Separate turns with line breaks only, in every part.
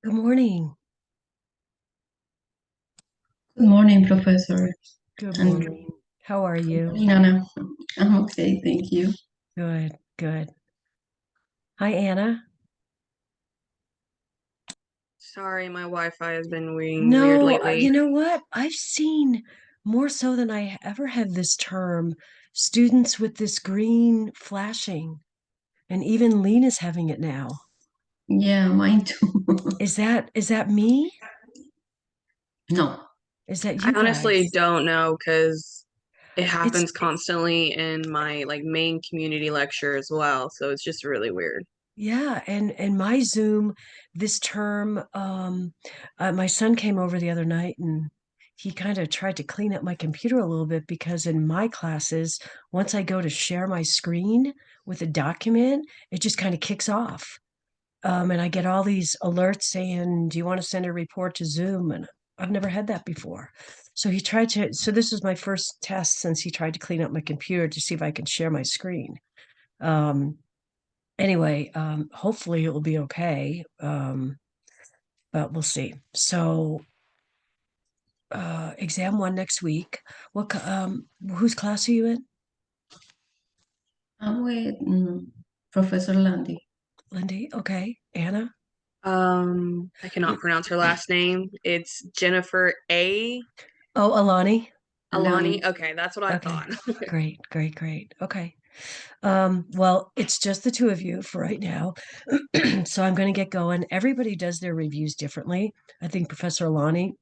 Good morning.
Good morning, Professor.
Good
And
morning. How are
good
you?
morning, Anna. I'm okay, thank you.
Good, good. Hi, Anna.
Sorry, my Wi-Fi has been being weird
No,
lately.
you know what? I've seen more so than I ever have this term, students with this green flashing, and even Lena's having it now.
Yeah, mine too.
Is that me?
No.
Is that
I
you
honestly
guys?
don't know because it
It's
happens constantly in my main community lecture as well, so it's just really weird.
Yeah, and my Zoom this term, my son came over the other night and he kind of tried to clean up my computer a little bit because in my classes, once I go to share my screen with a document, it just kind of kicks off. And I get all these alerts saying, "Do you want to send a report to Zoom?" And I've never had that before. So this is my first test since he tried to clean up my computer to see if I can share my screen. Um, anyway, hopefully it will be okay. But we'll see. So, exam one next week. Whose class are you in?
I'm with Professor Landy.
Lindy? Okay. Anna?
I cannot pronounce her last name. It's Jennifer A.
Oh, Alani.
Alani.
Lani.
Okay, that's what I
Okay.
thought.
Great, great, great. Okay. Well, it's just the two of you for right now. So I'm going to get going. Everybody does their reviews differently. I think Professor Alani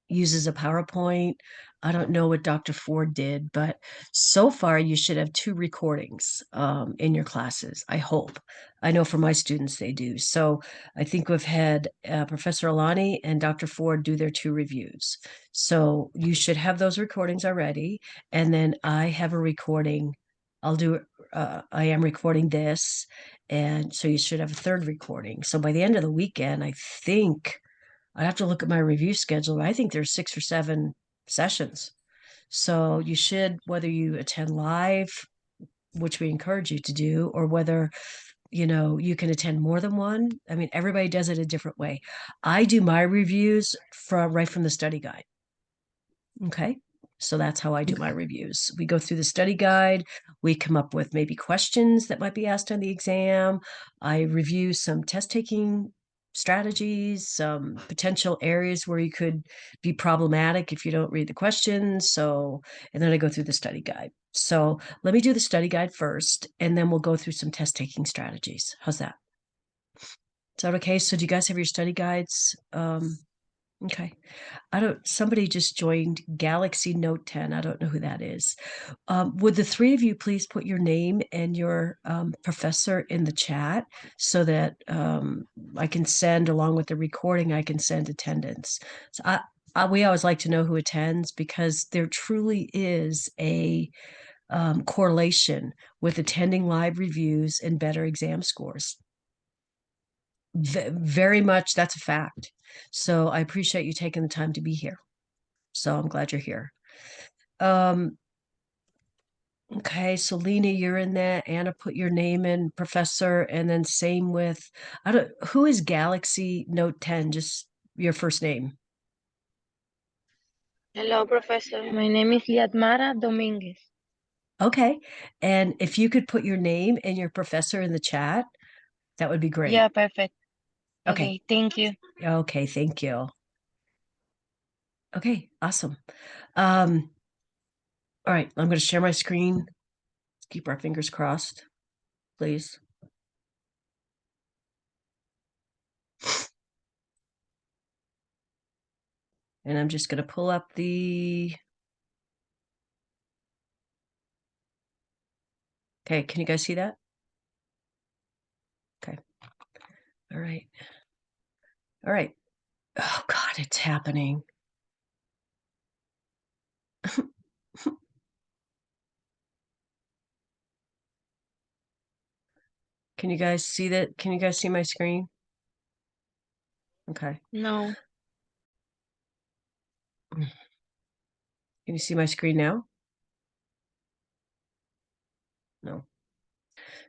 uses a PowerPoint. I don't know what Dr. Ford did, but so far you should have two recordings in your classes. I hope. I know for my students they do. So I think we've had Professor Alani and Dr. Ford do their two reviews. So you should have those recordings already. And then I have a recording. I'll do. I am recording this, and so you should have a third recording. So by the end of the weekend, I think I have to look at my review schedule. I think there's 6 or 7 sessions. So you should, whether you attend live, which we encourage you to do, or whether, you can attend more than one. I mean, everybody does it a different way. I do my reviews from right from the study guide. Okay. So that's how I do my
Okay.
reviews. We go through the study guide. We come up with maybe questions that might be asked on the exam. I review some test taking strategies, some potential areas where you could be problematic if you don't read the questions. So, and then I go through the study guide. So let me do the study guide first, and then we'll go through some test taking strategies. How's that? Is that okay? So do you guys have your study guides? Okay. I don't, somebody just joined Galaxy Note 10. I don't know who that is. Would the three of you please put your name and your professor in the chat so that I can send, along with the recording, I can send attendance. So we always like to know who attends because there truly is a correlation with attending live reviews and better exam scores. Very much, that's a fact. So I appreciate you taking the time to be here. So I'm glad you're here. Um, okay, so Lena, you're in there. Anna, put your name in, Professor, and then same with I don't who is Galaxy Note 10? Just your first name.
Hello, Professor. My name is Liadmara Dominguez.
Okay. And if you could put your name and your professor in the chat, that would be great.
Yeah, perfect.
Okay.
Okay, thank you.
Okay, thank you. Okay, awesome. Um, all right, I'm going to share my screen. Keep our fingers crossed, please. And I'm just going to pull up the. Okay, can you guys see that? Okay. All right. All right. Oh God, it's happening. Can you guys see that? Can you guys see my screen? Okay.
No,
Can you see my screen now? No.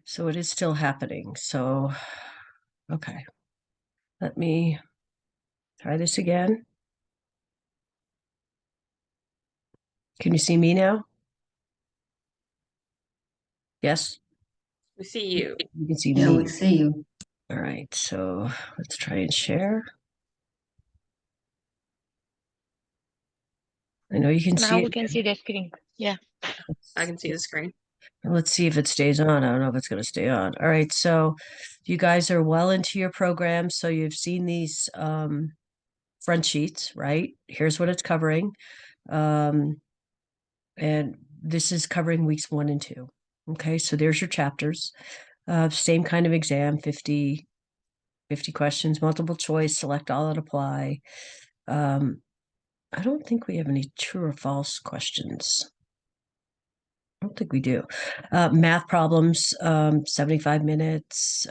So it is still happening. So, okay. Let me Try this again. Can you see me now? Yes,
We see you.
you can see
Yeah,
me.
we see you.
All right, so let's try and share. I know you can
Now
see
we
it.
can see the screen. Yeah.
I can see the screen.
Let's see if it stays on. I don't know if it's going to stay on. All right, so you guys are well into your program, so you've seen these front sheets, right? Here's what it's covering. And this is covering weeks 1 and 2. Okay, so there's your chapters. Same kind of exam, 50 questions, multiple choice, select all that apply. I don't think we have any true or false questions. I don't think we do. Math problems, 75 minutes.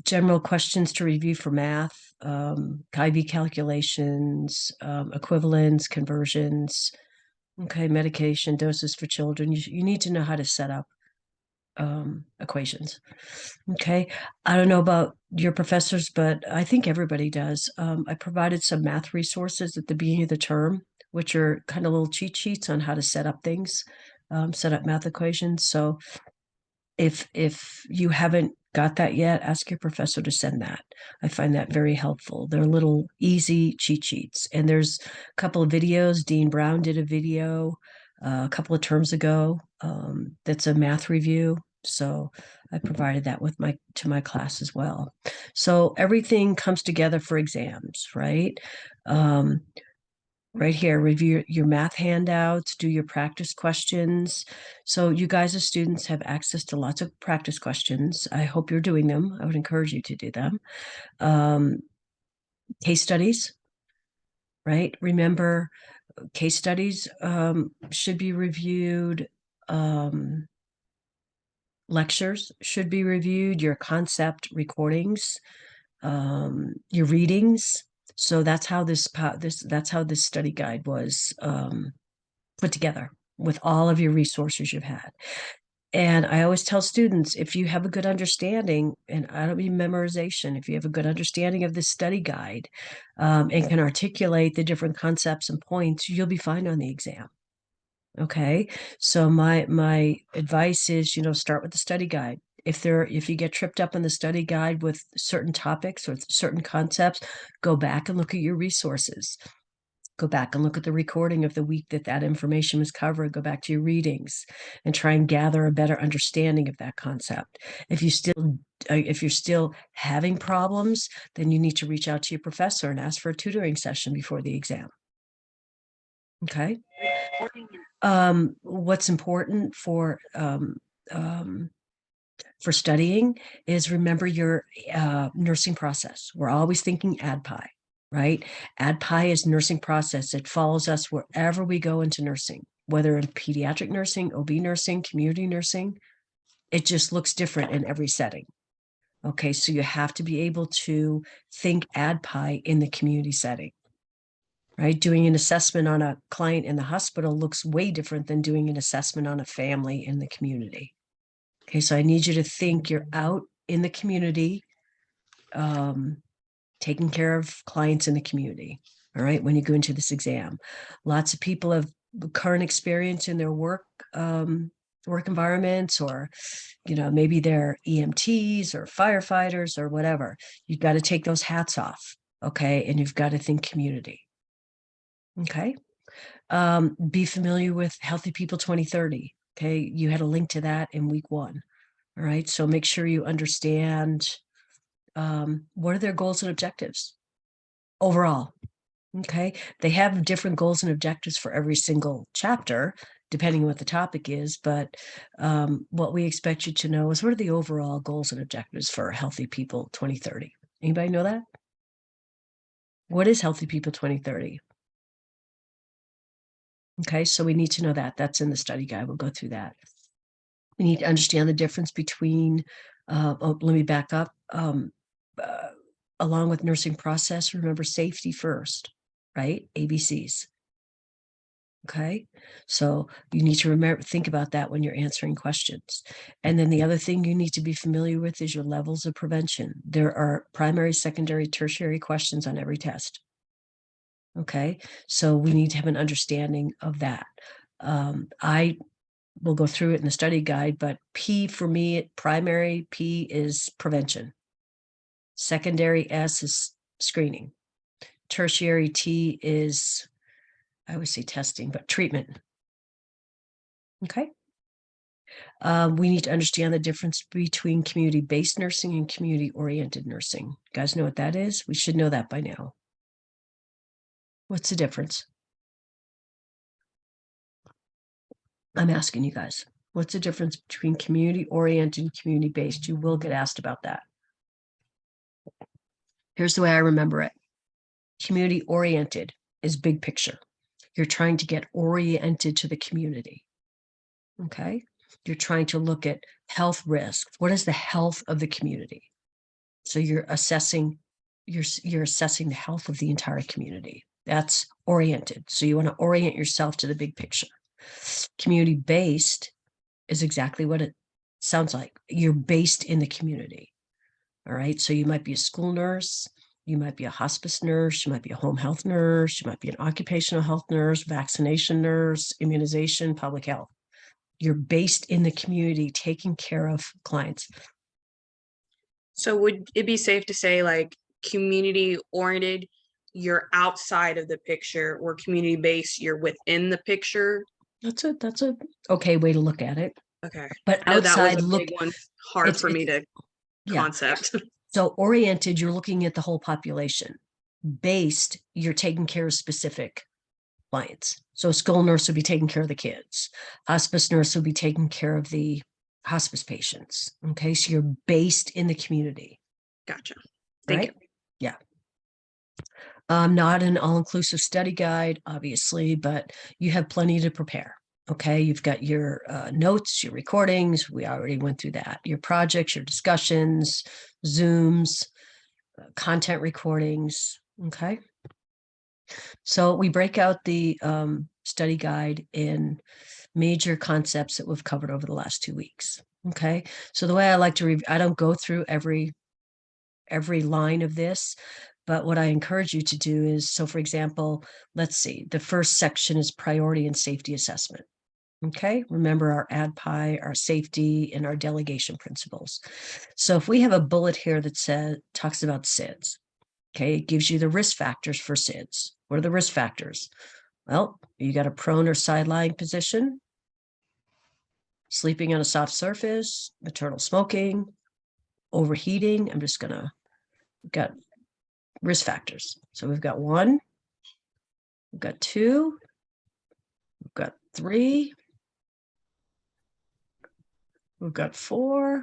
General questions to review for math, IV calculations, equivalents, conversions. Okay, medication, doses for children. You need to know how to set up equations. Okay, I don't know about your professors, but I think everybody does. I provided some math resources at the beginning of the term, which are kind of little cheat sheets on how to set up things, set up math equations. So if you haven't got that yet, ask your professor to send that. I find that very helpful. They're little easy cheat sheets. And there's a couple of videos. Dean Brown did a video a couple of terms ago that's a math review. So I provided that with to my class as well. So everything comes together for exams, right? Right here, review your math handouts, do your practice questions. So you guys as students have access to lots of practice questions. I hope you're doing them. I would encourage you to do them. Case studies, right? Remember, case studies should be reviewed. Lectures should be reviewed, your concept recordings, your readings. So that's how this study guide was put together with all of your resources you've had. And I always tell students, if you have a good understanding, and I don't mean memorization, if you have a good understanding of this study guide and can articulate the different concepts and points, you'll be fine on the exam. Okay, so my advice is, start with the study guide. If you get tripped up in the study guide with certain topics or certain concepts, go back and look at your resources. Go back and look at the recording of the week that information was covered. Go back to your readings and try and gather a better understanding of that concept. If you're still having problems, then you need to reach out to your professor and ask for a tutoring session before the exam. Okay. What's important for studying is remember your nursing process. We're always thinking ADPI, right? ADPI is nursing process. It follows us wherever we go into nursing, whether in pediatric nursing, OB nursing, community nursing. It just looks different in every setting. Okay, so you have to be able to think ADPI in the community setting. Right? Doing an assessment on a client in the hospital looks way different than doing an assessment on a family in the community. Okay, so I need you to think you're out in the community, taking care of clients in the community. All right, when you go into this exam, lots of people have current experience in their work environments, or maybe they're EMTs or firefighters or whatever. You've got to take those hats off, okay, and you've got to think community. Okay. Be familiar with Healthy People 2030. Okay. You had a link to that in week 1. All right. So make sure you understand what are their goals and objectives overall. Okay. They have different goals and objectives for every single chapter, depending on what the topic is. But what we expect you to know is what are the overall goals and objectives for Healthy People 2030? Anybody know that? What is Healthy People 2030? Okay, so we need to know that. That's in the study guide. We'll go through that. We need to understand the difference between, let me back up. Along with nursing process, remember safety first, right? ABCs. Okay, so you need to remember, think about that when you're answering questions. And then the other thing you need to be familiar with is your levels of prevention. There are primary, secondary, tertiary questions on every test. Okay, so we need to have an understanding of that. I will go through it in the study guide, but P for me, primary P is prevention. Secondary S is screening. Tertiary T is, I would say testing, but treatment. Okay. We need to understand the difference between community-based nursing and community-oriented nursing. You guys know what that is? We should know that by now. What's the difference? I'm asking you guys. What's the difference between community-oriented and community-based? You will get asked about that. Here's the way I remember it. Community-oriented is big picture. You're trying to get oriented to the community. Okay? You're trying to look at health risks. What is the health of the community? So you're assessing the health of the entire community. That's oriented. So you want to orient yourself to the big picture. Community-based is exactly what it sounds like. You're based in the community. All right. So you might be a school nurse, you might be a hospice nurse, you might be a home health nurse, you might be an occupational health nurse, vaccination nurse, immunization, public health. You're based in the community, taking care of clients.
So would it be safe to say like community oriented, you're outside of the picture, or community based, you're within the picture?
That's a okay way to look at it.
Okay.
But
I know that was
outside
a
look,
big one, hard for me to
yeah.
concept.
So oriented, you're looking at the whole population. Based, you're taking care of specific clients. So a school nurse would be taking care of the kids. Hospice nurse would be taking care of the hospice patients. Okay, so you're based in the community.
Gotcha. Thank you.
Yeah. Not an all-inclusive study guide, obviously, but you have plenty to prepare. Okay, you've got your notes, your recordings. We already went through that. Your projects, your discussions, Zooms, content recordings. Okay. So we break out the study guide in major concepts that we've covered over the last 2 weeks. Okay. So the way I like to I don't go through every line of this, but what I encourage you to do is, so for example, let's see, the first section is priority and safety assessment. Okay, remember our ADPI, our safety, and our delegation principles. So if we have a bullet here that talks about SIDS, okay, it gives you the risk factors for SIDS. What are the risk factors? Well, you got a prone or side-lying position, sleeping on a soft surface, maternal smoking, overheating. We've got risk factors. So we've got 1, we've got 2, we've got 3, we've got 4,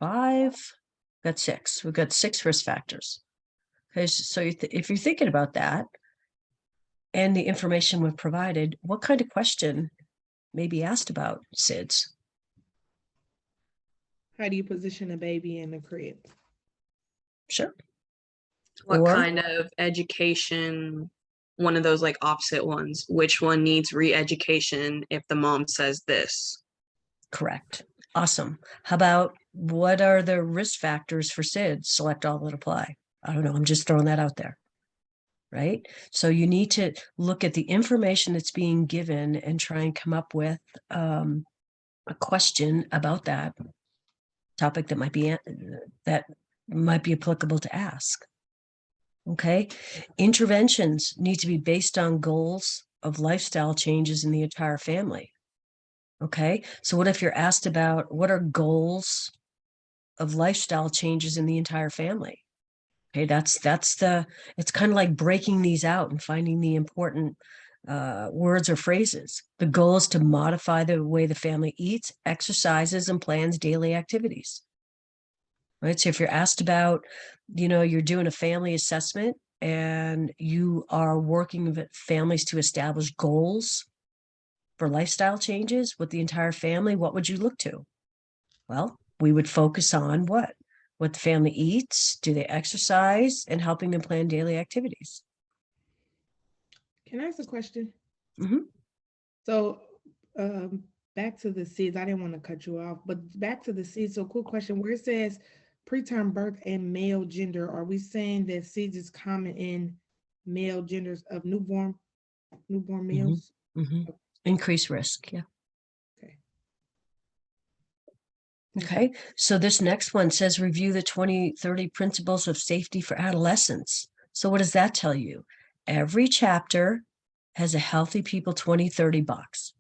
5, we've got 6. We've got 6 risk factors. Okay, so if you're thinking about that and the information we've provided, what kind of question may be asked about SIDS?
How do you position a baby in the crib?
Sure.
What kind of education, one of those like opposite ones, which one needs re-education if the mom says this?
Correct. Awesome. How about what are the risk factors for SIDS? Select all that apply. I don't know. I'm just throwing that out there. Right. So you need to look at the information that's being given and try and come up with a question about that topic that might be applicable to ask. Okay. Interventions need to be based on goals of lifestyle changes in the entire family. Okay. So what if you're asked about what are goals of lifestyle changes in the entire family? Okay. It's kind of like breaking these out and finding the important words or phrases. The goal is to modify the way the family eats, exercises, and plans daily activities. Right. So if you're asked about, you're doing a family assessment and you are working with families to establish goals for lifestyle changes with the entire family, what would you look to? Well, we would focus on what what the family eats, do they exercise, and helping them plan daily activities.
Can I ask a question?
Mhm.
So, back to the seeds. I didn't want to cut you off, but back to the seeds. So, quick question: where it says preterm birth and male gender, are we saying that seeds is common in male genders of newborn males?
Increased risk, yeah.
Okay.
Okay, so this next one says review the 2030 principles of safety for adolescents. So what does that tell you? Every chapter has a Healthy People 2030 box,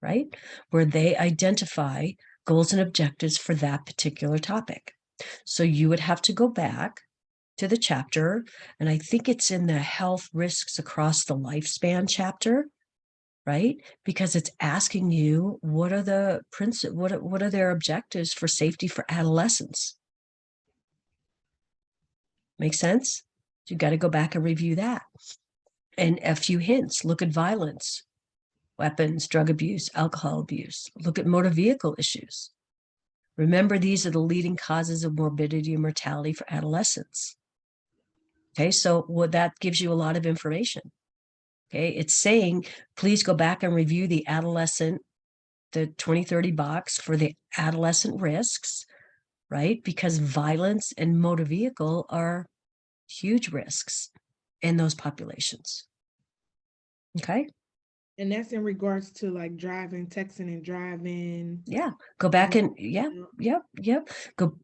right? Where they identify goals and objectives for that particular topic. So you would have to go back to the chapter, and I think it's in the health risks across the lifespan chapter, right? Because it's asking you what are the what are their objectives for safety for adolescents? Make sense? You got to go back and review that. And a few hints: look at violence, weapons, drug abuse, alcohol abuse. Look at motor vehicle issues. Remember, these are the leading causes of morbidity and mortality for adolescents. Okay, so that gives you a lot of information. Okay, it's saying, please go back and review the 2030 box for the adolescent risks, right? Because violence and motor vehicle are huge risks in those populations. Okay.
And that's in regards to like driving, texting and driving.
Yeah. Go back and yep. Go.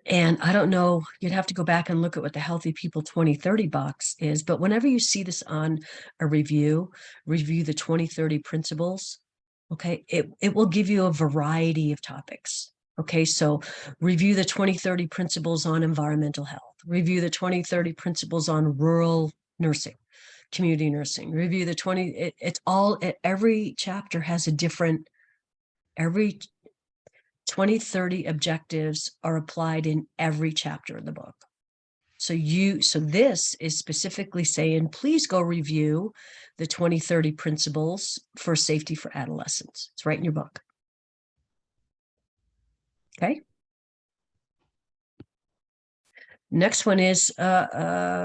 And I don't know, you'd have to go back and look at what the Healthy People 2030 box is, but whenever you see this on a review the 2030 principles, okay, it will give you a variety of topics. Okay, so review the 2030 principles on environmental health, review the 2030 principles on rural nursing, community nursing, review the every chapter has a different, every 2030 objectives are applied in every chapter of the book. So this is specifically saying, please go review the 2030 principles for safety for adolescents. It's right in your book. Okay. Next one is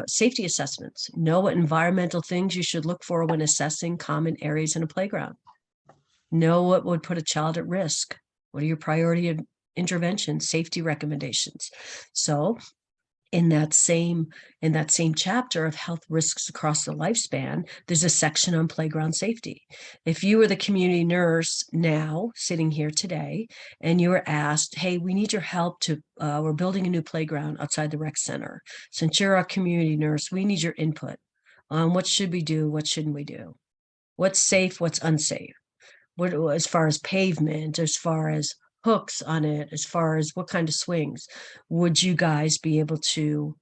safety assessments. Know what environmental things you should look for when assessing common areas in a playground. Know what would put a child at risk. What are your priority interventions, safety recommendations? So in that same chapter of health risks across the lifespan, there's a section on playground safety. If you were the community nurse now sitting here today and you were asked, hey, we need your help we're building a new playground outside the rec center. Since you're a community nurse, we need your input on what should we do, what shouldn't we do, what's safe, what's unsafe, what as far as pavement, as far as hooks on it, as far as what kind of swings. Would you guys be able to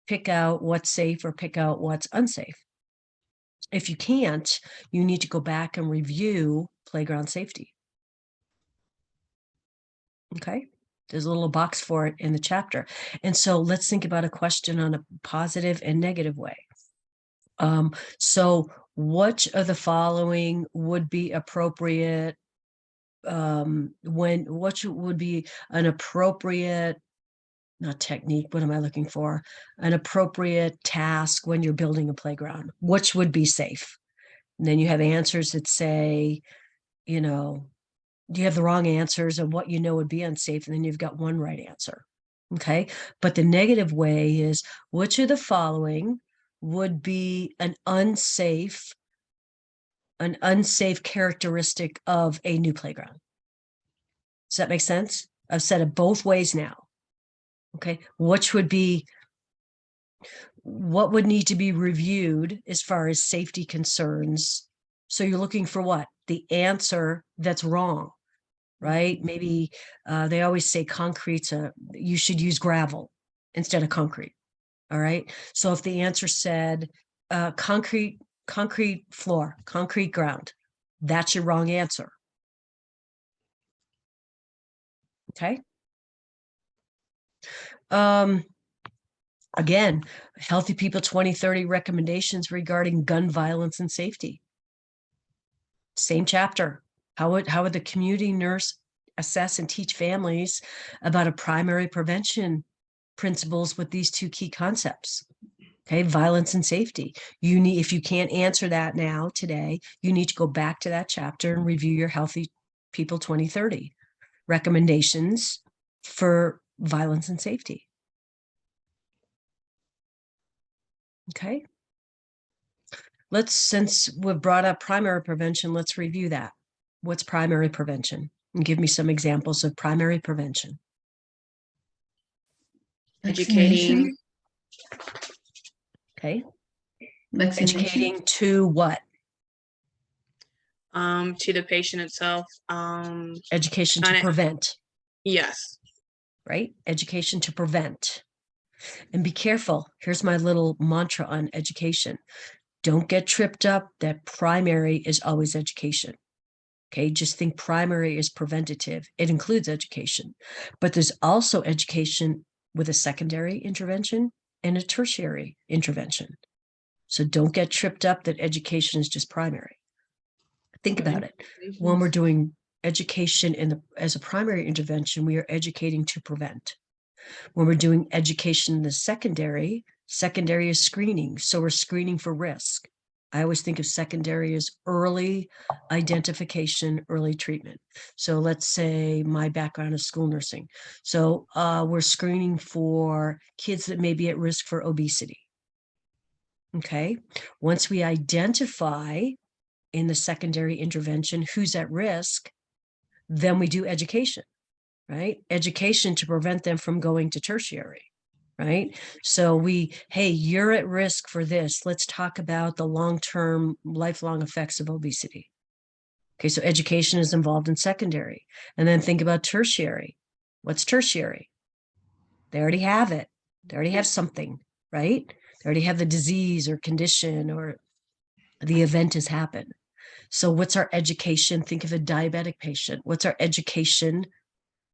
pick out what's safe or pick out what's unsafe? If you can't, you need to go back and review playground safety. Okay, there's a little box for it in the chapter. And so let's think about a question on a positive and negative way. So which of the following would be appropriate what would be an appropriate, not technique, what am I looking for? An appropriate task when you're building a playground, which would be safe? And then you have answers that say, you have the wrong answers and what would be unsafe, and then you've got one right answer. Okay. But the negative way is, which of the following would be an unsafe characteristic of a new playground? Does that make sense? I've said it both ways now. Okay. What would need to be reviewed as far as safety concerns? So you're looking for what? The answer that's wrong, right? Maybe they always say you should use gravel instead of concrete. All right. So if the answer said concrete floor, concrete ground, that's your wrong answer. Okay. Again, Healthy People 2030 recommendations regarding gun violence and safety. Same chapter. How would the community nurse assess and teach families about a primary prevention principles with these two key concepts. Okay, violence and safety. You need, if you can't answer that now today, you need to go back to that chapter and review your Healthy People 2030 recommendations for violence and safety. Okay. Since we've brought up primary prevention, let's review that. What's primary prevention? And give me some examples of primary prevention.
Educating.
Okay.
Vaccination.
Educating to what?
To the patient itself.
Education to prevent.
Yes.
Right? Education to prevent. And be careful. Here's my little mantra on education. Don't get tripped up that primary is always education. Okay, just think primary is preventative. It includes education, but there's also education with a secondary intervention and a tertiary intervention. So don't get tripped up that education is just primary. Think about it. When we're doing education as a primary intervention, we are educating to prevent. When we're doing education in the secondary is screening. So we're screening for risk. I always think of secondary as early identification, early treatment. So let's say my background is school nursing. So we're screening for kids that may be at risk for obesity. Okay. Once we identify in the secondary intervention who's at risk, then we do education, right? Education to prevent them from going to tertiary. Right? So hey, you're at risk for this. Let's talk about the long-term, lifelong effects of obesity. Okay, so education is involved in secondary. And then think about tertiary. What's tertiary? They already have it. They already have something, right? They already have the disease or condition or the event has happened. So what's our education? Think of a diabetic patient. What's our education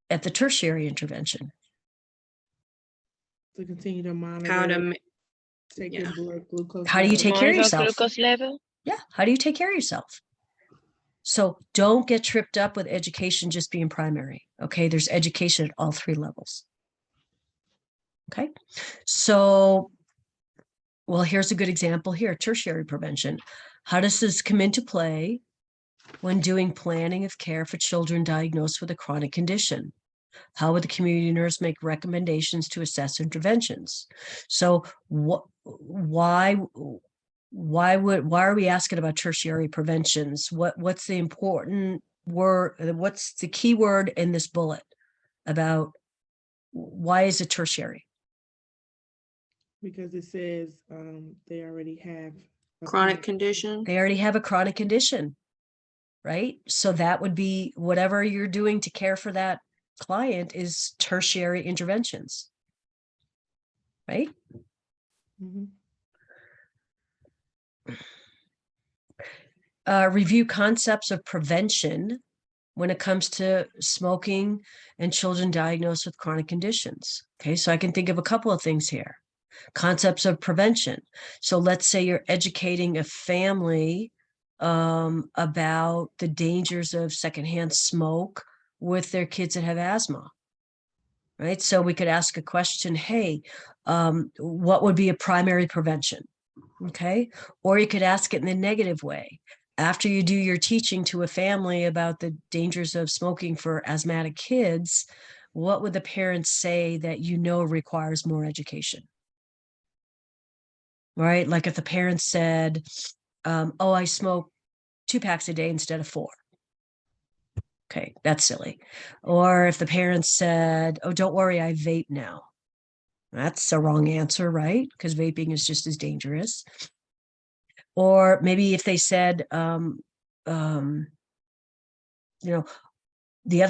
at the tertiary intervention?
To continue to monitor.
How to
take your blood glucose.
How do you take care of
Monitor
yourself?
glucose level.
Yeah. How do you take care of yourself? So don't get tripped up with education just being primary. Okay. There's education at all three levels. Okay. So, well, here's a good example here, tertiary prevention. How does this come into play when doing planning of care for children diagnosed with a chronic condition? How would the community nurse make recommendations to assess interventions? So why are we asking about tertiary preventions? What's the important word? What's the key word in this bullet about why is it tertiary?
Because it says they already have a
chronic condition.
They already have a chronic condition, right? So that would be whatever you're doing to care for that client is tertiary interventions, right?
Mm-hmm.
Review concepts of prevention when it comes to smoking and children diagnosed with chronic conditions. Okay, so I can think of a couple of things here. Concepts of prevention. So let's say you're educating a family about the dangers of secondhand smoke with their kids that have asthma, right? So we could ask a question, hey, what would be a primary prevention? Okay. Or you could ask it in the negative way. After you do your teaching to a family about the dangers of smoking for asthmatic kids, what would the parents say that requires more education? Right? Like if the parents said, oh, I smoke 2 packs a day instead of 4. Okay, that's silly. Or if the parents said, oh, don't worry, I vape now. That's the wrong answer, right? Because vaping is just as dangerous. Or maybe if they said, the other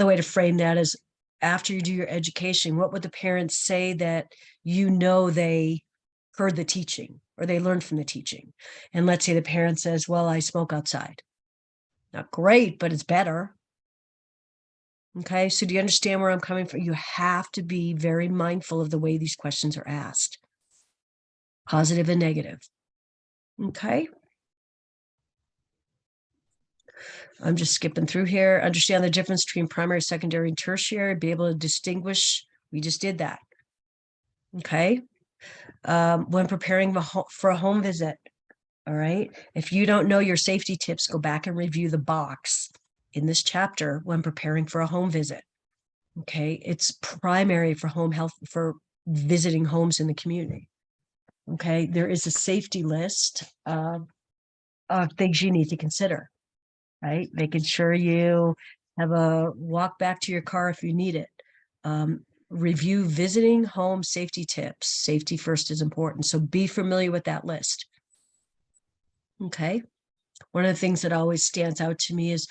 way to frame that is after you do your education, what would the parents say that they heard the teaching or they learned from the teaching? And let's say the parent says, well, I smoke outside. Not great, but it's better. Okay, so do you understand where I'm coming from? You have to be very mindful of the way these questions are asked, positive and negative. Okay. I'm just skipping through here. Understand the difference between primary, secondary, and tertiary. Be able to distinguish. We just did that. Okay. When preparing for a home visit. All right. If you don't know your safety tips, go back and review the box in this chapter when preparing for a home visit. Okay. It's primary for home health, for visiting homes in the community. Okay. There is a safety list of things you need to consider, right? Making sure you have a walk back to your car if you need it. Review visiting home safety tips. Safety first is important. So be familiar with that list. Okay. One of the things that always stands out to me is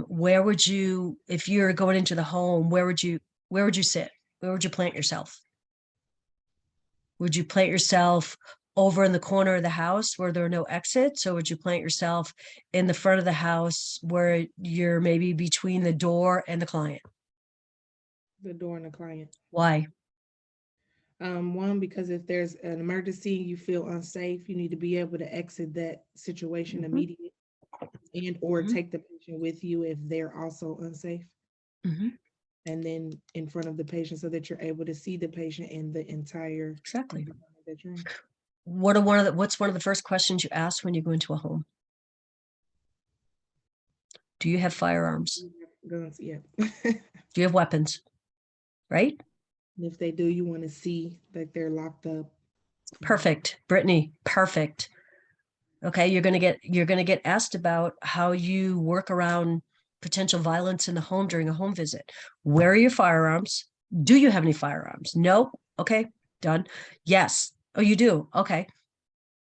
where would you, if you're going into the home, where would you sit? Where would you plant yourself? Would you plant yourself over in the corner of the house where there are no exits? Or would you plant yourself in the front of the house where you're maybe between the door and the client?
The door and the client.
Why?
One, because if there's an emergency, you feel unsafe, you need to be able to exit that situation immediately and or take the patient with you if they're also unsafe. And then in front of the patient so that you're able to see the patient and the entire
Exactly.
environment that you're in.
What's one of the first questions you ask when you go into a home? Do you have firearms?
Guns, yeah.
Do you have weapons? Right?
And if they do, you want to see that they're locked up.
Perfect. Brittany, perfect. Okay, you're gonna get asked about how you work around potential violence in the home during a home visit. Where are your firearms? Do you have any firearms? No. Okay, done. Yes. Oh, you do. Okay.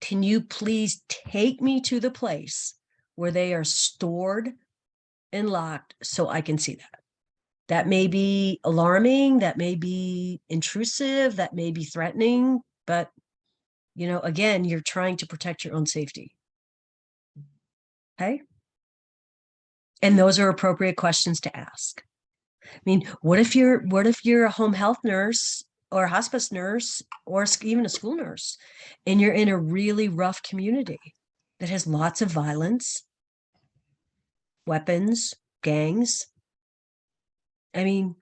Can you please take me to the place where they are stored and locked so I can see that? That may be alarming, that may be intrusive, that may be threatening, but again, you're trying to protect your own safety. Okay. And those are appropriate questions to ask. I mean, what if you're a home health nurse or a hospice nurse or even a school nurse and you're in a really rough community that has lots of violence, weapons, gangs? I mean,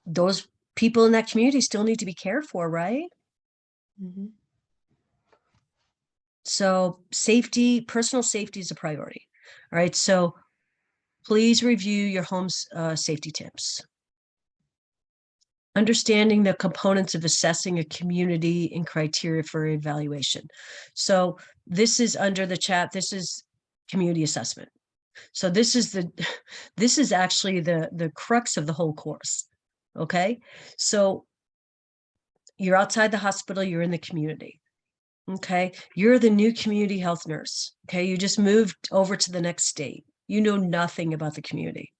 those people in that community still need to be cared for, right? So safety, personal safety is a priority. All right. So please review your home's safety tips. Understanding the components of assessing a community and criteria for evaluation. So this is under the chat. This is community assessment. So this is actually the crux of the whole course. Okay. So you're outside the hospital, you're in the community. Okay. You're the new community health nurse. Okay. You just moved over to the next state. You know nothing about the community.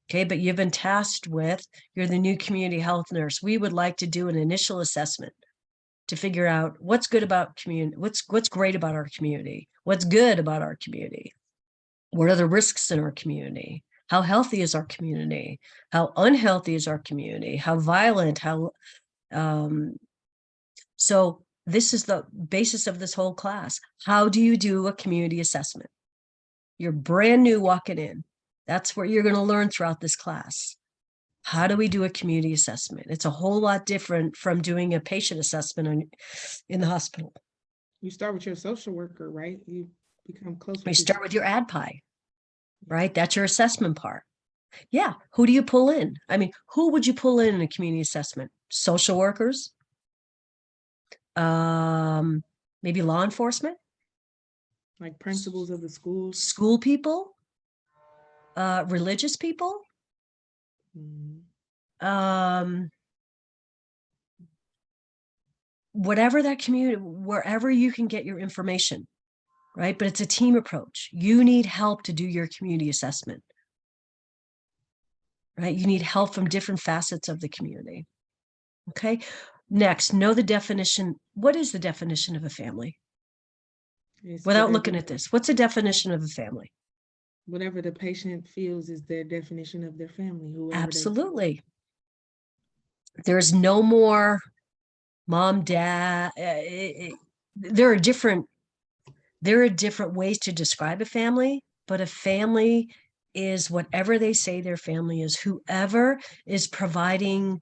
Okay. But you've been tasked with, you're the new community health nurse. We would like to do an initial assessment to figure out what's good about community, what's great about our community, what's good about our community. What are the risks in our community? How healthy is our community? How unhealthy is our community? How violent? So this is the basis of this whole class. How do you do a community assessment? You're brand new walking in. That's what you're going to learn throughout this class. How do we do a community assessment? It's a whole lot different from doing a patient assessment in the hospital.
You start with your social worker, right? You become close with
You start with your ADPI, right? That's your assessment part. Yeah. Who do you pull in? I mean, who would you pull in a community assessment? Social workers? Maybe law enforcement?
like principals of the schools.
School people? Religious people? Whatever that community, wherever you can get your information, right? But it's a team approach. You need help to do your community assessment, right? You need help from different facets of the community. Okay. Next, know the definition. What is the definition of a family? Without looking at this, what's the definition of a family?
Whatever the patient feels is their definition of their family.
Absolutely. There's no more mom, dad. There are different ways to describe a family, but a family is whatever they say their family is. Whoever is providing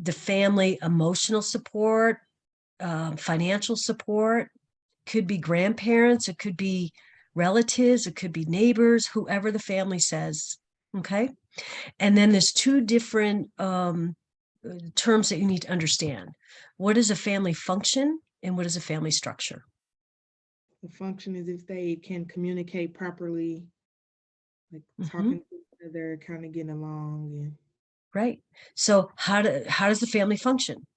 the family emotional support, financial support, could be grandparents, it could be relatives, it could be neighbors, whoever the family says. Okay. And then there's two different terms that you need to understand. What is a family function and what is a family structure?
The function is if they can communicate properly, like
Mhm.
talking to each other, kind of getting along. And
Right. So how does the family function?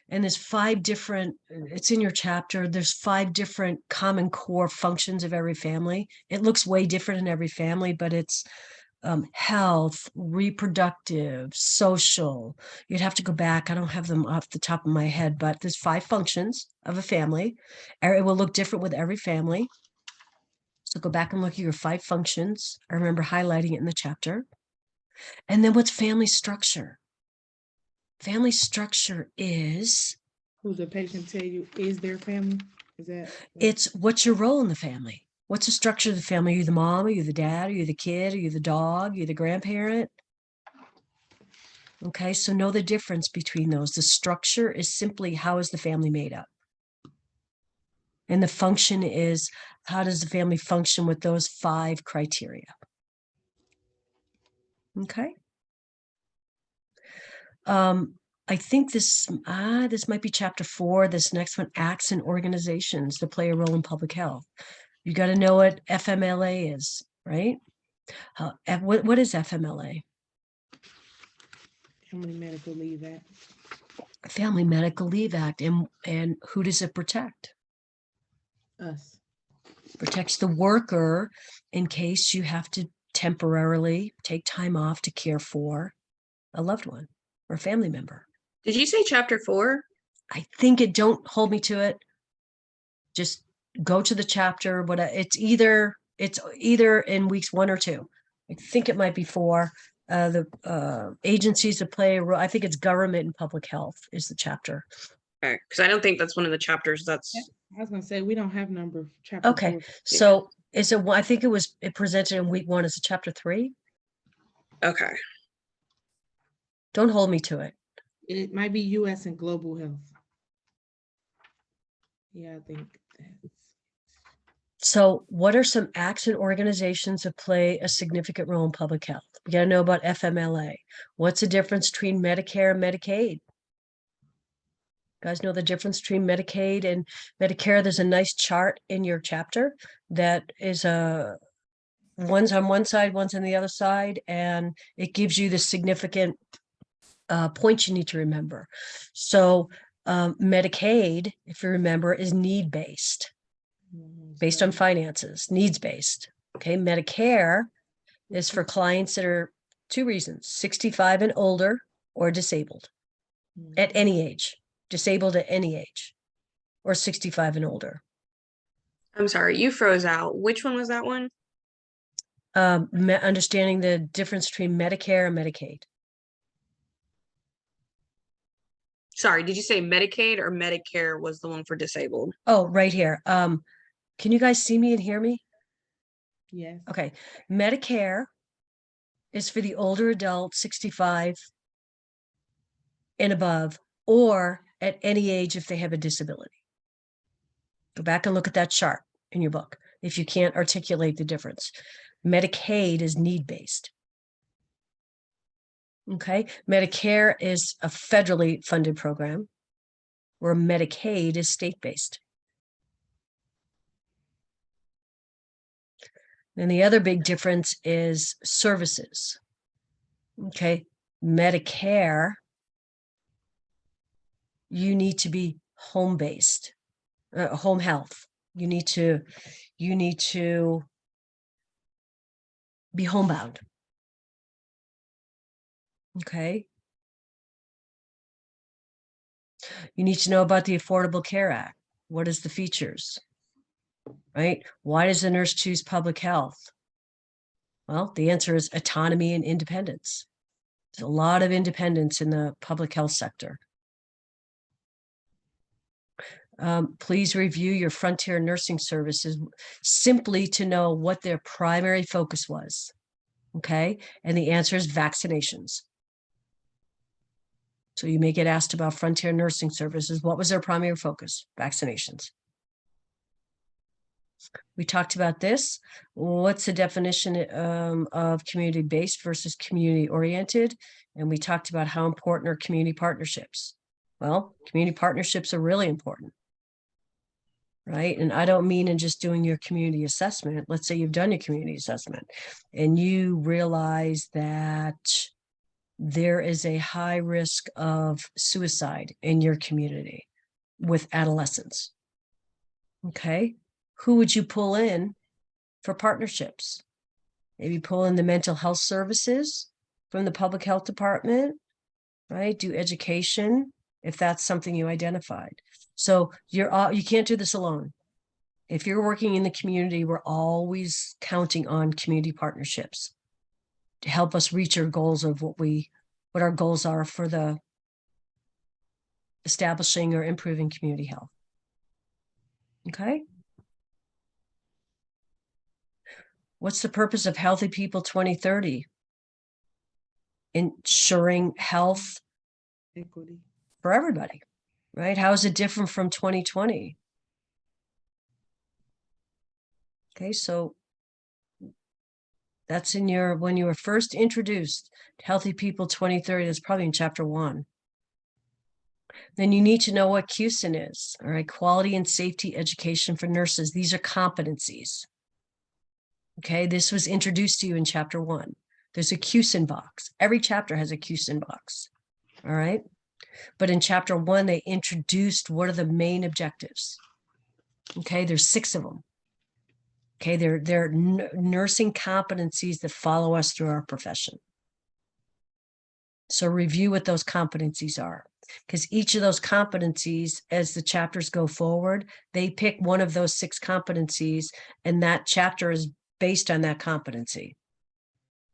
And there's 5 different, it's in your chapter, there's 5 different common core functions of every family. It looks way different in every family, but it's health, reproductive, social. You'd have to go back. I don't have them off the top of my head, but there's 5 functions of a family. It will look different with every family. So go back and look at your 5 functions. I remember highlighting it in the chapter. And then what's family structure? Family structure is,
who's the patient tell you is their family? Is that?
it's what's your role in the family? What's the structure of the family? Are you the mom? Are you the dad? Are you the kid? Are you the dog? Are you the grandparent? Okay, so know the difference between those. The structure is simply how is the family made up? And the function is how does the family function with those 5 criteria? Okay. I think this might be chapter 4. This next one, acts and organizations that play a role in public health. You got to know what FMLA is, right? What is FMLA?
Family Medical Leave Act.
Family Medical Leave Act. And who does it protect?
Us.
Protects the worker in case you have to temporarily take time off to care for a loved one or a family member.
Did you say chapter 4?
I think it, don't hold me to it. Just go to the chapter. But it's either in weeks 1 or 2. I think it might be 4. The agencies that play a role. I think it's government and public health is the chapter.
Okay, because I don't think that's one of the chapters that's
I was gonna say we don't have number chapter
Okay,
4.
so is it? I think it presented in week 1 as a chapter 3.
okay.
Don't hold me to it.
It might be U.S. and global health. Yeah, I think that's
So what are some acts and organizations that play a significant role in public health? You got to know about FMLA. What's the difference between Medicare and Medicaid? You guys know the difference between Medicaid and Medicare? There's a nice chart in your chapter that is one's on one side, one's on the other side, and it gives you the significant points you need to remember. So Medicaid, if you remember, is need-based. Based on finances, needs-based. Okay, Medicare is for clients that are 2 reasons: 65 and older or disabled at any age, disabled at any age, or 65 and older.
I'm sorry, you froze out. Which one was that one?
Understanding the difference between Medicare and Medicaid.
Sorry, did you say Medicaid or Medicare was the one for disabled?
Oh, right here. Can you guys see me and hear me?
Yes.
Okay. Medicare is for the older adult, 65 and above, or at any age if they have a disability. Go back and look at that chart in your book if you can't articulate the difference. Medicaid is need-based. Okay. Medicare is a federally funded program, where Medicaid is state-based. And the other big difference is services. Okay. Medicare, you need to be home-based, home health. You need to be homebound. Okay. You need to know about the Affordable Care Act. What is the features? Right? Why does the nurse choose public health? Well, the answer is autonomy and independence. There's a lot of independence in the public health sector. Please review your frontier nursing services simply to know what their primary focus was. Okay. And the answer is vaccinations. So you may get asked about frontier nursing services. What was their primary focus? Vaccinations. We talked about this. What's the definition of community-based versus community-oriented? And we talked about how important are community partnerships. Well, community partnerships are really important, right? And I don't mean in just doing your community assessment. Let's say you've done your community assessment and you realize that there is a high risk of suicide in your community with adolescents. Okay. Who would you pull in for partnerships? Maybe pull in the mental health services from the public health department, right? Do education if that's something you identified. So you can't do this alone. If you're working in the community, we're always counting on community partnerships to help us reach our goals of what our goals are for the establishing or improving community health. Okay. What's the purpose of Healthy People 2030? Ensuring health
Equity.
for everybody, right? How is it different from 2020? Okay, so that's in when you were first introduced to Healthy People 2030, that's probably in chapter 1. Then you need to know what QSIN is, all right? Quality and Safety Education for Nurses. These are competencies. Okay, this was introduced to you in chapter 1. There's a QSIN box. Every chapter has a QSIN box, all right? But in chapter 1, they introduced what are the main objectives. Okay, there's 6 of them. Okay, they're nursing competencies that follow us through our profession. So review what those competencies are, because each of those competencies, as the chapters go forward, they pick one of those 6 competencies, and that chapter is based on that competency.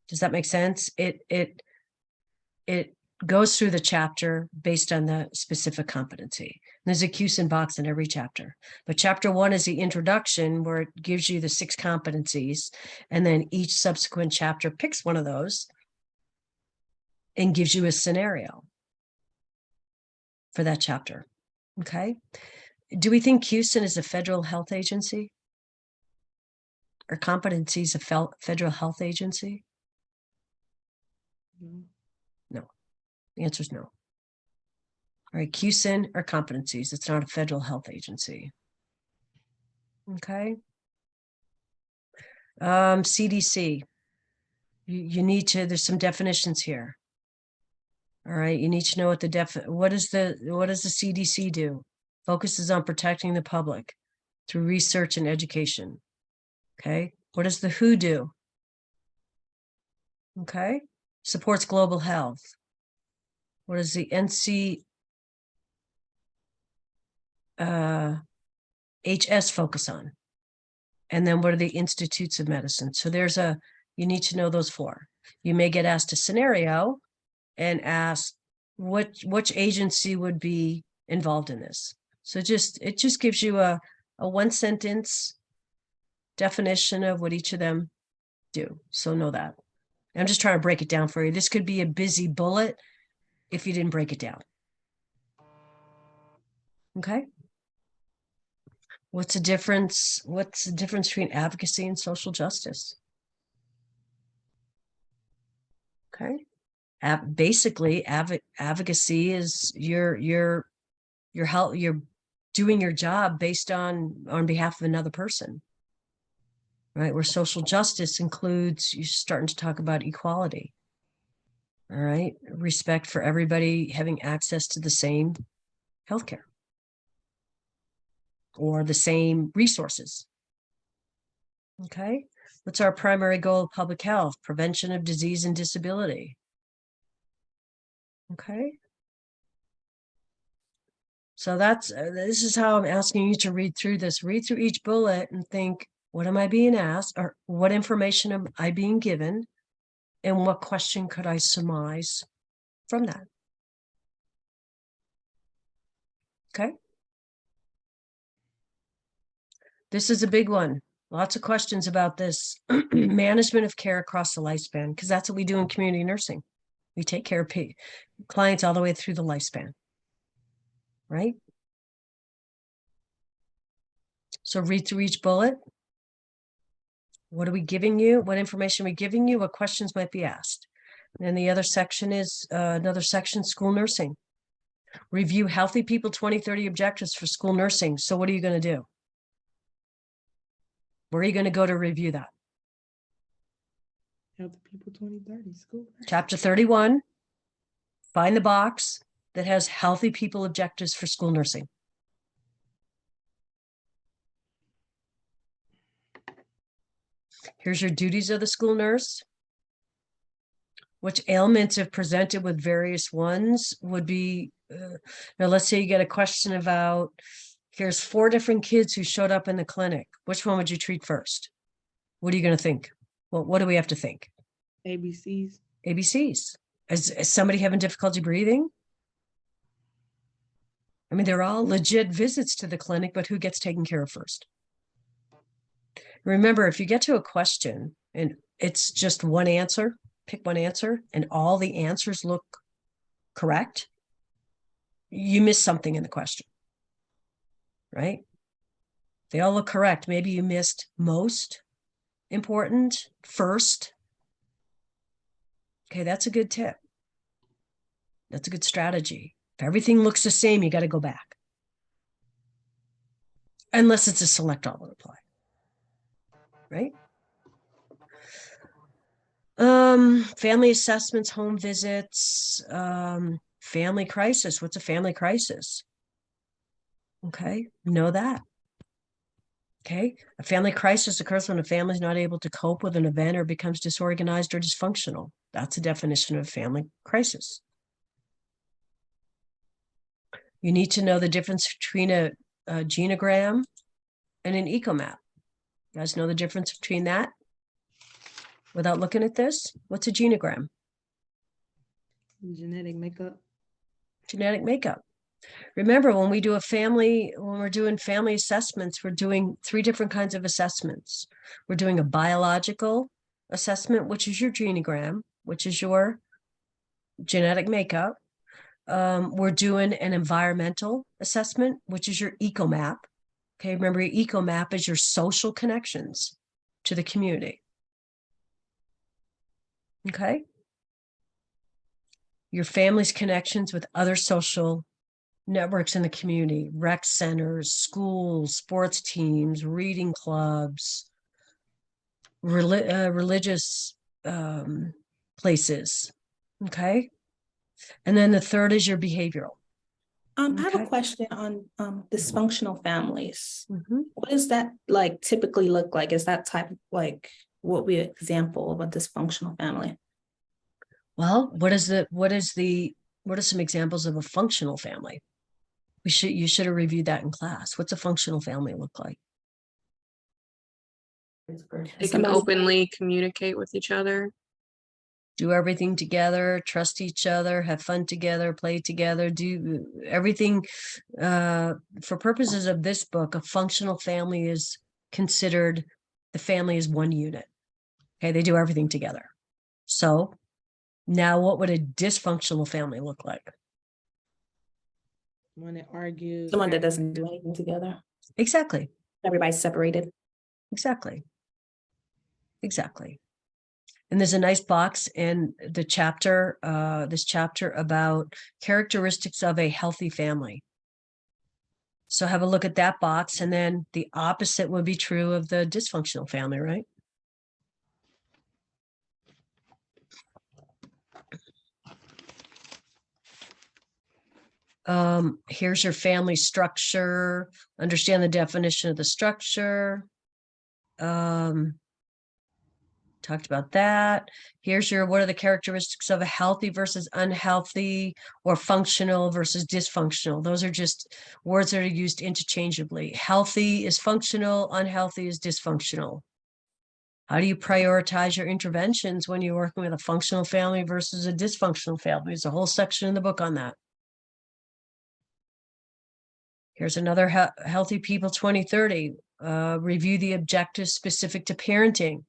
Does that make sense? It goes through the chapter based on the specific competency. There's a QSIN box in every chapter, but chapter 1 is the introduction where it gives you the 6 competencies, and then each subsequent chapter picks one of those and gives you a scenario for that chapter. Okay. Do we think QSIN is a federal health agency? Or competencies a federal health agency? No. The answer is no. All right, QSIN are competencies. It's not a federal health agency. Okay. CDC. You need to, there's some definitions here. All right, you need to know what does the CDC do? Focuses on protecting the public through research and education. Okay. What does the WHO do? Okay. Supports global health. What does the HS focus on? And then what are the institutes of medicine? So you need to know those 4. You may get asked a scenario and ask which agency would be involved in this. So it just gives you a 1-sentence definition of what each of them do. So know that. I'm just trying to break it down for you. This could be a busy bullet if you didn't break it down. Okay. What's the difference between advocacy and social justice? Okay. Basically, advocacy is you're doing your job based on behalf of another person, right? Where social justice includes you're starting to talk about equality. All right, respect for everybody having access to the same healthcare or the same resources. Okay, what's our primary goal of public health? Prevention of disease and disability. Okay. So this is how I'm asking you to read through this. Read through each bullet and think, what am I being asked, or what information am I being given, and what question could I surmise from that? Okay. This is a big one. Lots of questions about this. Management of care across the lifespan, because that's what we do in community nursing. We take care of clients all the way through the lifespan, right? So read through each bullet. What are we giving you? What information are we giving you? What questions might be asked? And the other section is another section, school nursing. Review healthy people 2030 objectives for school nursing. So what are you going to do? Where are you going to go to review that?
Healthy people 2030 school.
Chapter 31. Find the box that has healthy people objectives for school nursing. Here's your duties of the school nurse. Which ailments, if presented with various ones, would be, now let's say you get a question about, here's 4 different kids who showed up in the clinic. Which one would you treat first? What are you going to think? Well, what do we have to think?
ABCs.
ABCs. Is somebody having difficulty breathing? I mean, they're all legit visits to the clinic, but who gets taken care of first? Remember, if you get to a question and it's just one answer, pick one answer, and all the answers look correct, you miss something in the question, right? They all look correct. Maybe you missed most important, first. Okay, that's a good tip. That's a good strategy. If everything looks the same, you got to go back. Unless it's a select all reply, right? Family assessments, home visits, family crisis. What's a family crisis? Okay, know that. Okay, a family crisis occurs when a family is not able to cope with an event or becomes disorganized or dysfunctional. That's a definition of family crisis. You need to know the difference between a genogram and an ecomap. You guys know the difference between that? Without looking at this, what's a genogram?
Genetic makeup.
Genetic makeup. Remember, when we're doing family assessments, we're doing 3 different kinds of assessments. We're doing a biological assessment, which is your genogram, which is your genetic makeup. We're doing an environmental assessment, which is your ecomap. Okay, remember, your ecomap is your social connections to the community. Okay? Your family's connections with other social networks in the community, rec centers, schools, sports teams, reading clubs, religious places. Okay. And then the third is your behavioral.
I have a
Okay.
question on dysfunctional families.
Mhm.
What does that like typically look like? Is that type like what would be an example of a dysfunctional family?
Well, what are some examples of a functional family? You should have reviewed that in class. What's a functional family look like?
They can openly communicate with each other.
Do everything together, trust each other, have fun together, play together, do everything. For purposes of this book, a functional family is considered the family is one unit. Okay, they do everything together. So now what would a dysfunctional family look like?
One that argues.
Someone that doesn't do anything together.
Exactly.
Everybody's separated.
Exactly. Exactly. And there's a nice box in the chapter, this chapter about characteristics of a healthy family. So have a look at that box, and then the opposite would be true of the dysfunctional family, right? Here's your family structure. Understand the definition of the structure. Talked about that. Here's what are the characteristics of a healthy versus unhealthy, or functional versus dysfunctional? Those are just words that are used interchangeably. Healthy is functional, unhealthy is dysfunctional. How do you prioritize your interventions when you're working with a functional family versus a dysfunctional family? There's a whole section in the book on that. Here's another Healthy People 2030. Review the objectives specific to parenting.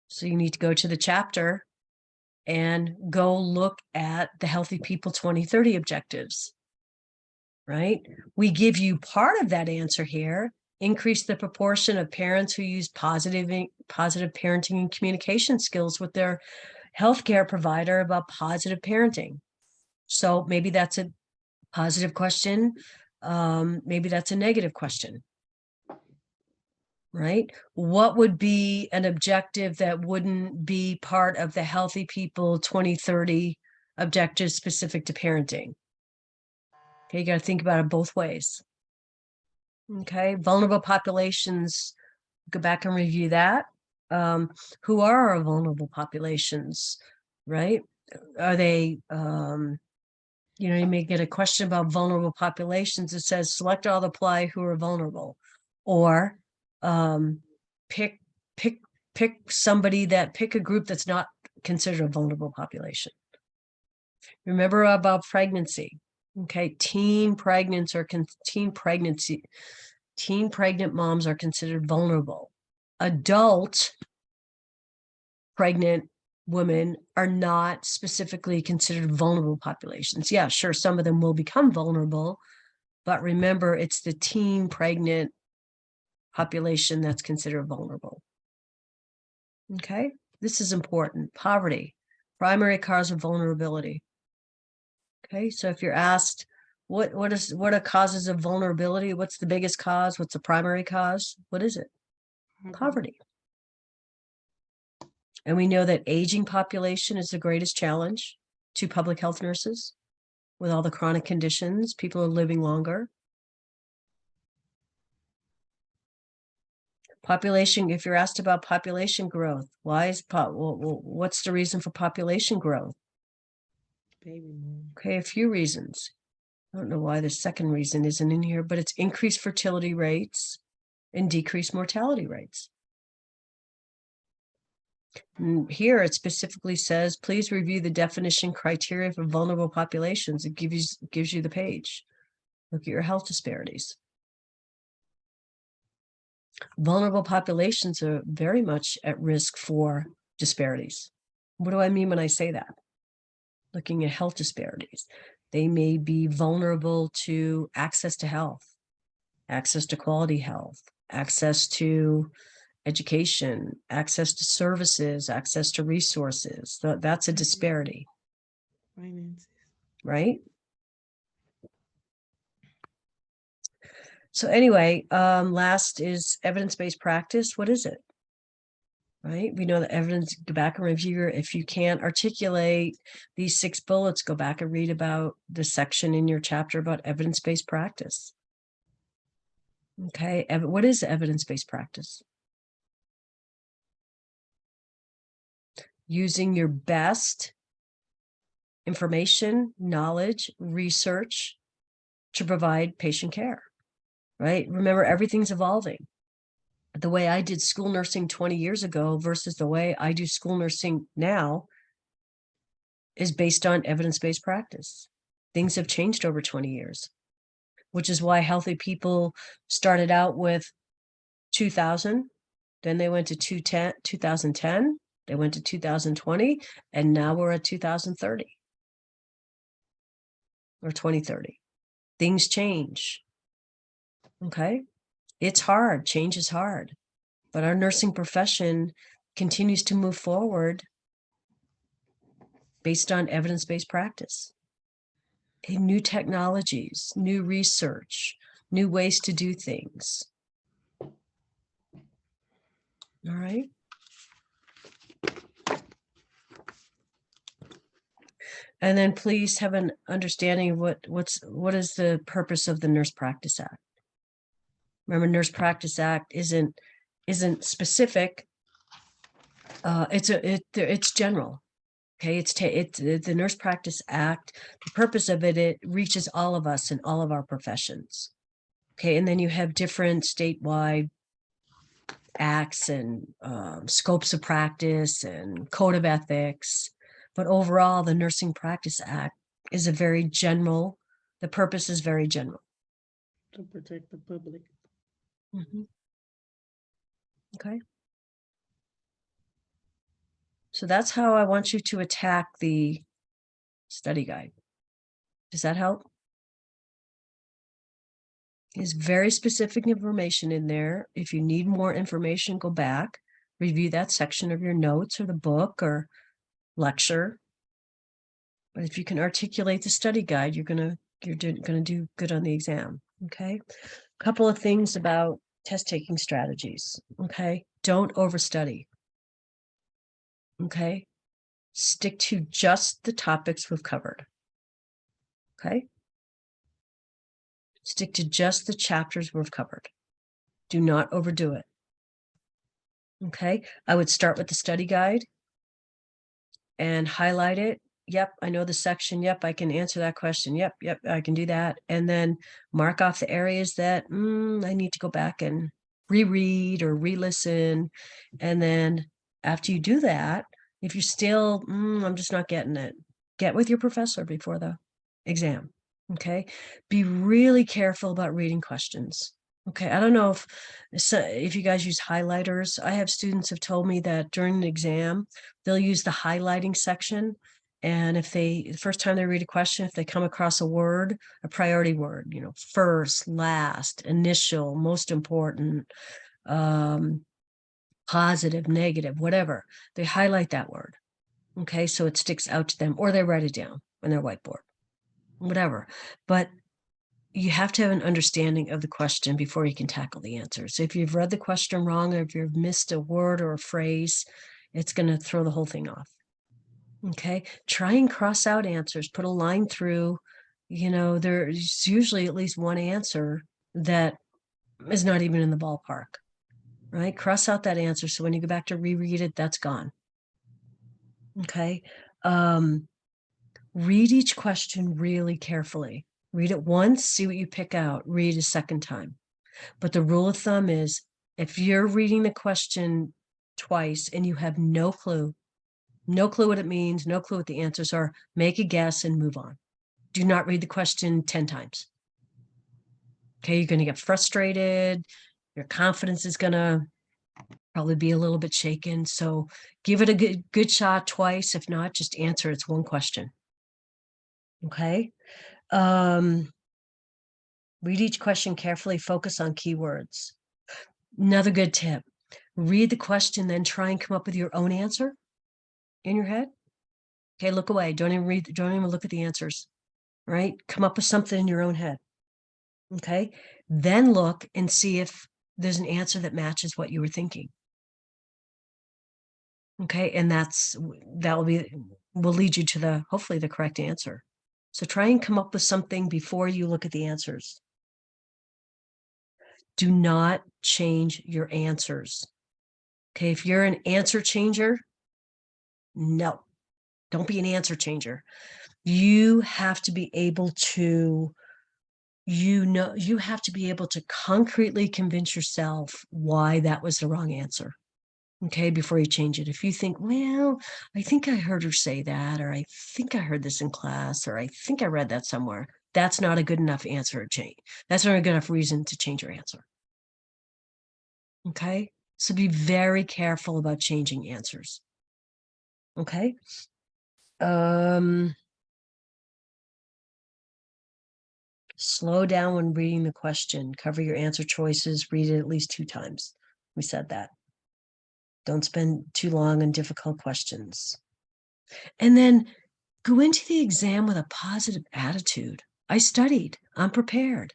So you need to go to the chapter and go look at the Healthy People 2030 objectives, right? We give you part of that answer here. Increase the proportion of parents who use positive parenting and communication skills with their healthcare provider about positive parenting. So maybe that's a positive question. Maybe that's a negative question, right? What would be an objective that wouldn't be part of the Healthy People 2030 objectives specific to parenting? Okay, you got to think about it both ways. Okay, vulnerable populations, go back and review that. Who are our vulnerable populations, right? Are they, you know, you may get a question about vulnerable populations. It says select all apply who are vulnerable, or pick somebody pick a group that's not considered a vulnerable population. Remember about pregnancy. Okay, teen pregnant moms are considered vulnerable. Adult pregnant women are not specifically considered vulnerable populations. Yeah, sure, some of them will become vulnerable, but remember, it's the teen pregnant population that's considered vulnerable. Okay, this is important. Poverty, primary cause of vulnerability. Okay, so if you're asked, what are causes of vulnerability? What's the biggest cause? What's the primary cause? What is it? Poverty. And we know that aging population is the greatest challenge to public health nurses. With all the chronic conditions, people are living longer. Population, if you're asked about population growth, what's the reason for population growth?
Baby boom.
Okay, a few reasons. I don't know why the second reason isn't in here, but it's increased fertility rates and decreased mortality rates. And here it specifically says, please review the definition criteria for vulnerable populations. It gives you the page. Look at your health disparities. Vulnerable populations are very much at risk for disparities. What do I mean when I say that? Looking at health disparities. They may be vulnerable to access to health, access to quality health, access to education, access to services, access to resources. That's a disparity.
Finances.
Right? So anyway, last is evidence-based practice. What is it? Right? We know that evidence, go back and review. If you can't articulate these 6 bullets, go back and read about the section in your chapter about evidence-based practice. Okay, what is evidence-based practice? Using your best information, knowledge, research to provide patient care, right? Remember, everything's evolving. The way I did school nursing 20 years ago versus the way I do school nursing now is based on evidence-based practice. Things have changed over 20 years, which is why Healthy People started out with 2000, then they went to 2010, they went to 2020, and now we're at 2030 or 2030. Things change. Okay. It's hard. Change is hard. But our nursing profession continues to move forward based on evidence-based practice. Okay, new technologies, new research, new ways to do things. All right. And then please have an understanding of what is the purpose of the Nurse Practice Act. Remember, Nurse Practice Act isn't specific. It's general. Okay, it's the Nurse Practice Act. The purpose of it reaches all of us in all of our professions. Okay, and then you have different statewide acts and scopes of practice and code of ethics. But overall, the Nursing Practice Act is a very general, the purpose is very general.
To protect the public.
Okay. So that's how I want you to attack the study guide. Does that help? There's very specific information in there. If you need more information, go back, review that section of your notes or the book or lecture. But if you can articulate the study guide, you're gonna do good on the exam. Okay. A couple of things about test taking strategies. Okay. Don't overstudy. Okay. Stick to just the topics we've covered. Okay. Stick to just the chapters we've covered. Do not overdo it. Okay. I would start with the study guide and highlight it. Yep, I know the section. Yep, I can answer that question. Yep, I can do that. And then mark off the areas that I need to go back and reread or re-listen. And then after you do that, if you're still, I'm just not getting it, get with your professor before the exam. Okay. Be really careful about reading questions. Okay. I don't know if you guys use highlighters. I have students have told me that during an exam, they'll use the highlighting section. And if the first time they read a question, if they come across a word, a priority word, first, last, initial, most important, positive, negative, whatever, they highlight that word. Okay. So it sticks out to them, or they write it down on their whiteboard, whatever. But you have to have an understanding of the question before you can tackle the answer. So if you've read the question wrong, or if you've missed a word or a phrase, it's going to throw the whole thing off. Okay. Try and cross out answers, put a line through, there's usually at least one answer that is not even in the ballpark, right? Cross out that answer. So when you go back to reread it, that's gone. Okay. Read each question really carefully. Read it once, see what you pick out, read a second time. But the rule of thumb is if you're reading the question twice and you have no clue what it means, no clue what the answers are, make a guess and move on. Do not read the question 10 times. Okay, you're going to get frustrated. Your confidence is going to probably be a little bit shaken. So give it a good shot twice. If not, just answer. It's one question. Okay. Read each question carefully, focus on keywords. Another good tip, read the question, then try and come up with your own answer in your head. Okay, look away. Don't even look at the answers, right? Come up with something in your own head. Okay, then look and see if there's an answer that matches what you were thinking. Okay, and will lead you to hopefully the correct answer. So try and come up with something before you look at the answers. Do not change your answers. Okay, if you're an answer changer, no, don't be an answer changer. You have to be able to, you have to be able to concretely convince yourself why that was the wrong answer. Okay, before you change it. If you think, well, I think I heard her say that, or I think I heard this in class, or I think I read that somewhere, that's not a good enough answer to change. That's not a good enough reason to change your answer. Okay, so be very careful about changing answers. Okay. Slow down when reading the question. Cover your answer choices. Read it at least 2 times. We said that. Don't spend too long on difficult questions. And then go into the exam with a positive attitude. I studied. I'm prepared.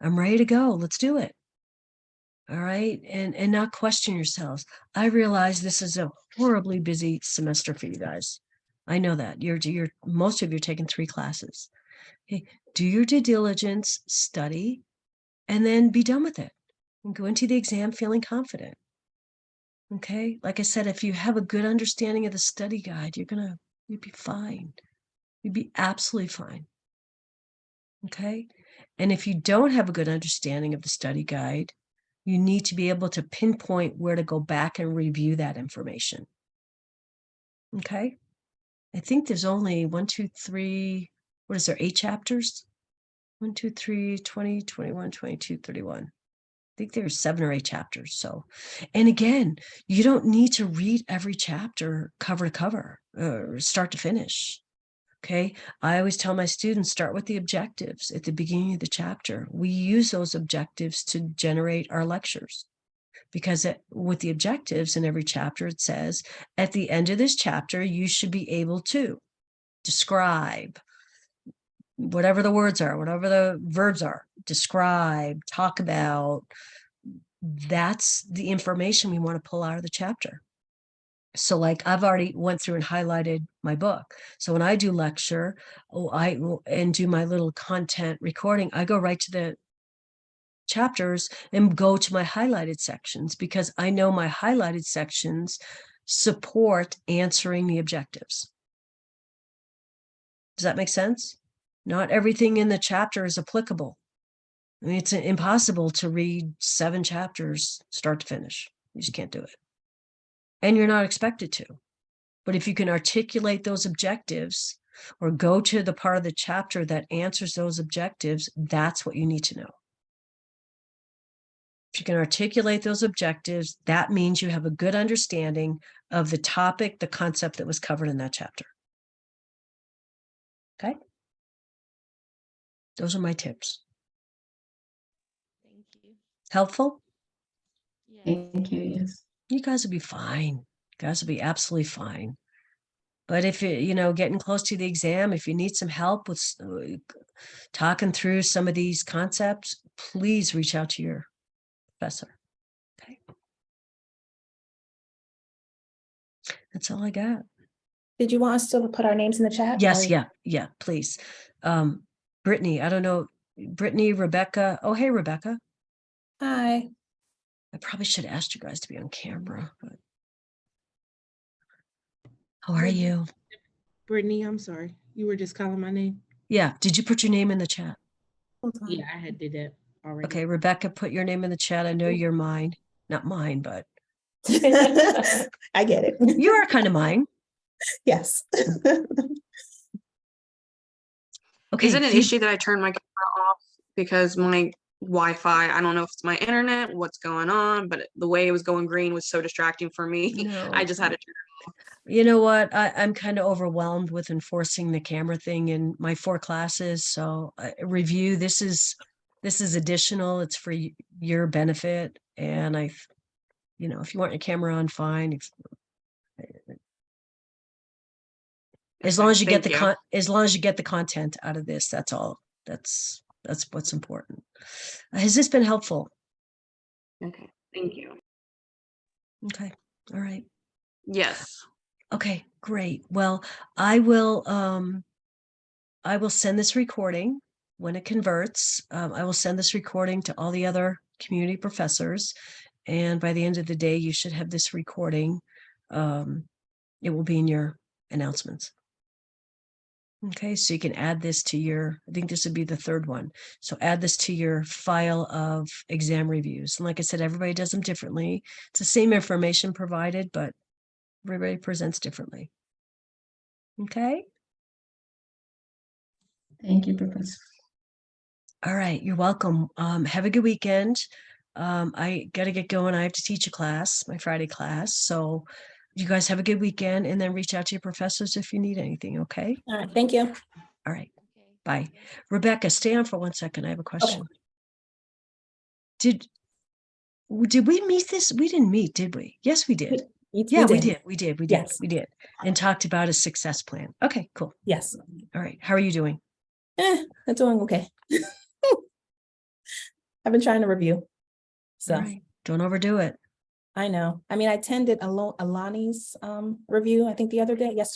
I'm ready to go. Let's do it. All right. And not question yourselves. I realize this is a horribly busy semester for you guys. I know that. Most of you are taking 3 classes. Okay. Do your due diligence, study, and then be done with it. And go into the exam feeling confident. Okay. Like I said, if you have a good understanding of the study guide, you'd be fine. You'd be absolutely fine. Okay. And if you don't have a good understanding of the study guide, you need to be able to pinpoint where to go back and review that information. Okay. I think there's only 1, 2, 3, what is there, 8 chapters? 1, 2, 3, 20, 21, 22, 31. think there's 7 or 8 chapters. So, and again, you don't need to read every chapter cover to cover or start to finish. Okay. I always tell my students, start with the objectives at the beginning of the chapter. We use those objectives to generate our lectures, because with the objectives in every chapter, it says at the end of this chapter, you should be able to describe whatever the words are, whatever the verbs are, describe, talk about. That's the information we want to pull out of the chapter. So like I've already went through and highlighted my book. So when I do lecture, and do my little content recording, I go right to the chapters and go to my highlighted sections, because I know my highlighted sections support answering the objectives. Does that make sense? Not everything in the chapter is applicable. I mean, it's impossible to read 7 chapters start to finish. You just can't do it. And you're not expected to. But if you can articulate those objectives or go to the part of the chapter that answers those objectives, that's what you need to know. If you can articulate those objectives, that means you have a good understanding of the topic, the concept that was covered in that chapter. Okay? Those are my tips.
Thank you.
Helpful?
Yes.
Thank you. Yes.
You guys will be fine. You guys will be absolutely fine. But if getting close to the exam, if you need some help with talking through some of these concepts, please reach out to your professor. Okay. That's all I got.
Did you want us to put our names in the chat?
Yes,
or-
yeah, please. Brittany, I don't know, Brittany, Rebecca. Oh, hey, Rebecca.
Hi.
I probably should have asked you guys to be on camera, but how are you?
Brittany, I'm sorry. You were just calling my name?
Yeah, did you put your name in the chat?
Hold on.
Yeah, I had did that already.
Okay, Rebecca, put your name in the chat. I know you're mine. Not mine, but
I get it.
you are kind of mine.
Yes.
Okay.
Is it an issue that I turned my camera off because my Wi-Fi, I don't know if it's my internet, what's going on, but the way it was going green was so distracting for me.
No.
I just had to turn
You know what? I'm kind of overwhelmed with enforcing the camera thing in my 4 classes. So review, this is additional. It's for your benefit. And if you want your camera on, fine. As long as you get as long as you get the content out of this, that's all. That's what's important. Has this been helpful?
Okay, thank you.
Okay. All right.
Yes.
Okay, great. Well, I will send this recording when it converts. I will send this recording to all the other community professors. And by the end of the day, you should have this recording. It will be in your announcements. Okay, so you can add this to I think this would be the 3rd one. So add this to your file of exam reviews. And like I said, everybody does them differently. It's the same information provided, but everybody presents differently. Okay.
Thank you, Professor.
All right, you're welcome. Have a good weekend. I got to get going. I have to teach a class, my Friday class. So you guys have a good weekend, and then reach out to your professors if you need anything, okay?
All right. Thank you.
All right,
Okay.
bye. Rebecca, stay on for 1 second. I have a question. Did we meet this? We didn't meet, did we? Yes, we did. Yeah, we did.
Yes.
We did. And talked about a success plan. Okay, cool.
Yes.
All right, how are you doing?
I'm doing okay. I've been trying to review. So
All right, don't overdo it.
I know. I mean, I attended Alani's review, I think the other day, yesterday.